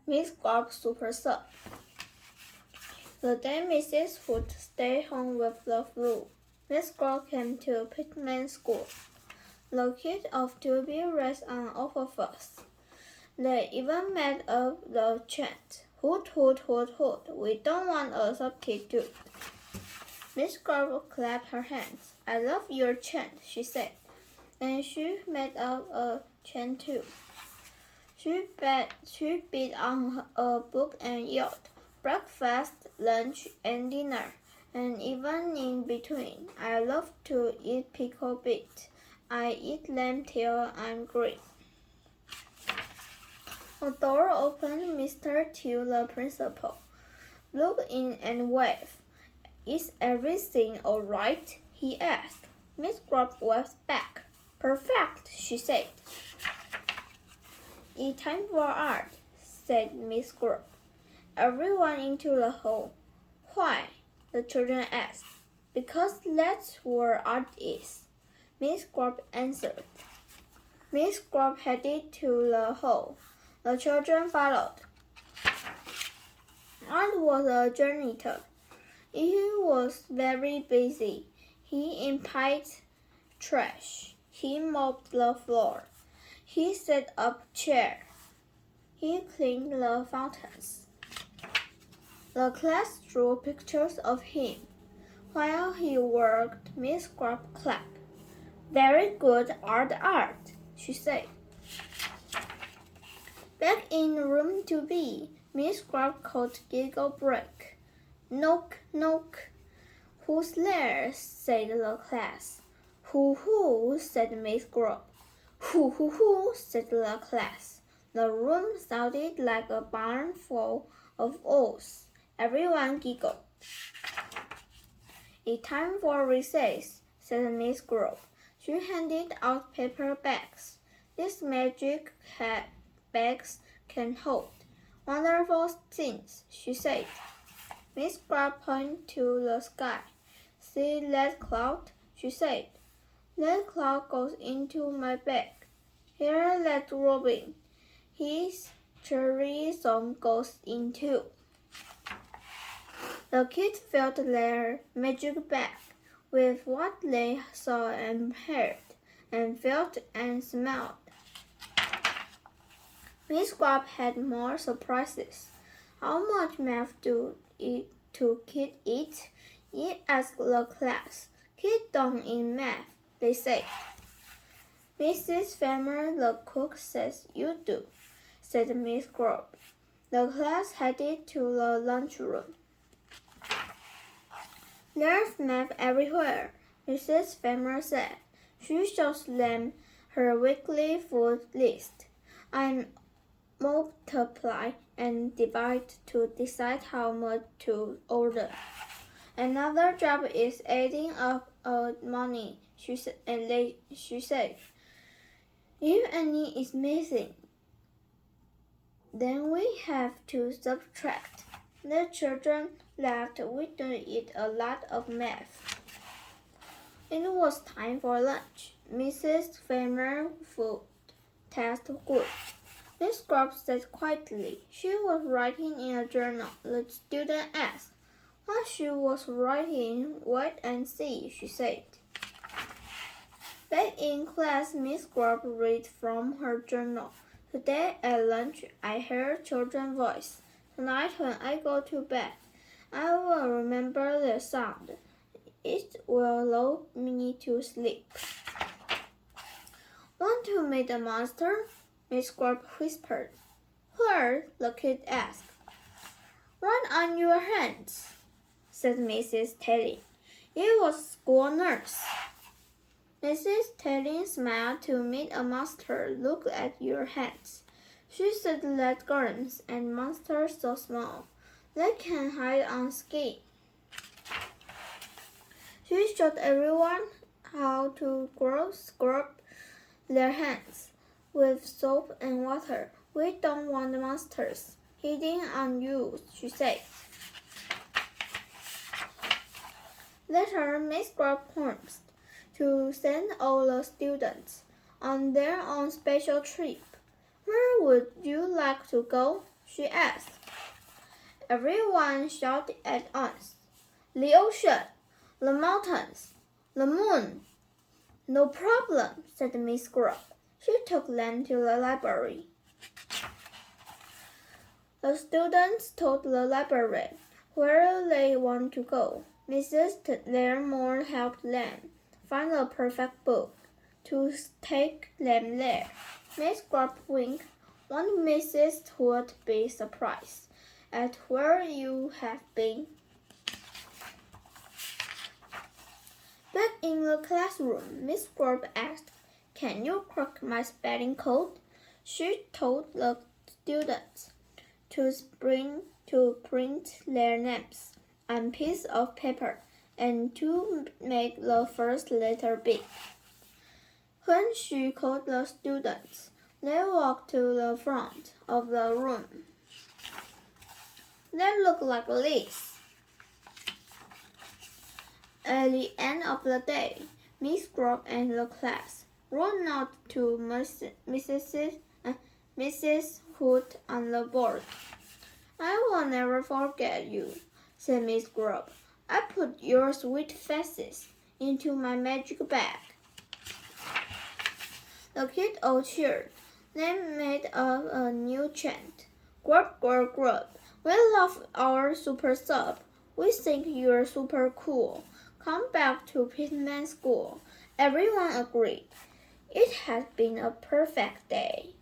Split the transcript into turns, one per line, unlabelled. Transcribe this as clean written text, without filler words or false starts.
Miss Grubb super sad. The day Mrs. Hood stayed home with the flu, Miss Grubb came to Pitman School. The kids of to be raised on awful fuss. They even made up the chant, "Hoot, hoot, hoot, hoot, we don't want a substitute." Miss Grubb clapped her hands. "I love your chant," she said. And she made up a chant too. She beat on a book and yelled, "Breakfast, lunch, and dinner, and even in between. I love to eat pickled beet. I eat lamb till I'm green." A door opened. Mr. Tew, the principal, looked in and waved. "Is everything all right?" he asked. Miss Grubb waved back. "Perfect," she said. "It's time for art," said Miss Grubb. Everyone into the hall. "Why?" the children asked. "Because that's where art is," Miss Grubb answered. Miss Grubb headed to the hall. The children followed. Art was a janitor. He was very busy. He emptied trash. He mopped the floor. He set up chairs. He cleaned the fountains. The class drew pictures of him. While he worked, Miss Grubb clapped. "Very good art," she said. Back in room 2B, Miss Grubb called Giggle Break. "Knock, knock." "Who's there?" said the class. "Who," said Miss Grubb. Who, said the class. The room sounded like a barn full of owls. Everyone giggled. "It's time for recess," said Miss Grubb. She handed out paper bags. "These magic bags can hold wonderful things," she said. Miss Grubb pointed to the sky. "See that cloud?" she said. "That cloud goes into my bag. Hear that robin. His cherry song goes in too." The kids filled their magic bag with what they saw and heard, and felt and smelled. Miss Grubb had more surprises. "How much math do kids eat?" asked the class. "Kids don't eat math," they said. "Mrs. Farmer, the cook, says you do," said Miss Grubb. The class headed to the lunchroom. "There's math everywhere," Mrs. Farmer said. She shows them her weekly food list. "I multiply and divide to decide how much to order. Another job is adding up money," she said. "If any is missing, then we have to subtract." The children laughed. "We do eat a lot of math." It was time for lunch. Mrs. Farmer's food tasted good. Miss Grubb sat quietly. She was writing in a journal. The student asked what she was writing. "Wait and see," she said. Back in class, Miss Grubb read from her journal. "Today at lunch, I heard children's voice. Tonight when I go to bed, I will remember the sound. It will lull me to sleep." "Want to meet a monster?" Miss Grubb whispered. "Where?" the kid asked. "Right on your hands," said Mrs. Telling. It was school nurse. Mrs. Telling smiled. "To meet a monster, look at your hands." She said that germs and monsters so small, they can hide on skin. She showed everyone how to scrub their hands with soap and water. "We don't want monsters hiding on you," she said. Later, Miss Grubb promised to send all the students on their own special trip. "Where would you like to go?" she asked. Everyone shouted at once. The ocean, the mountains, the moon. No problem, said Miss Grubb. She took them to the library. The students told the library where they want to go. Mrs. Larimore helped them find the perfect book to take them there. Miss Grubb winked. Won't Mrs. Hood be surprised at where you have been? Back in the classroom, Miss Grubb asked, Can you crack my spelling code? She told the students to print their names on pieces of paper and to make the first letter big. When she called the students, they walked to the front of the room. They looked like this. At the end of the day, Miss Grubb and the class wrote out to Mrs. Hood on the board. I will never forget you, said Miss Grubb. I put your sweet faces into my magic bag. The kids all cheered. They made up a new chant. Grubb, Grubb, Grubb. We love our super sub. We think you're super cool. Come back to Pitman School. Everyone agreed. It had been a perfect day.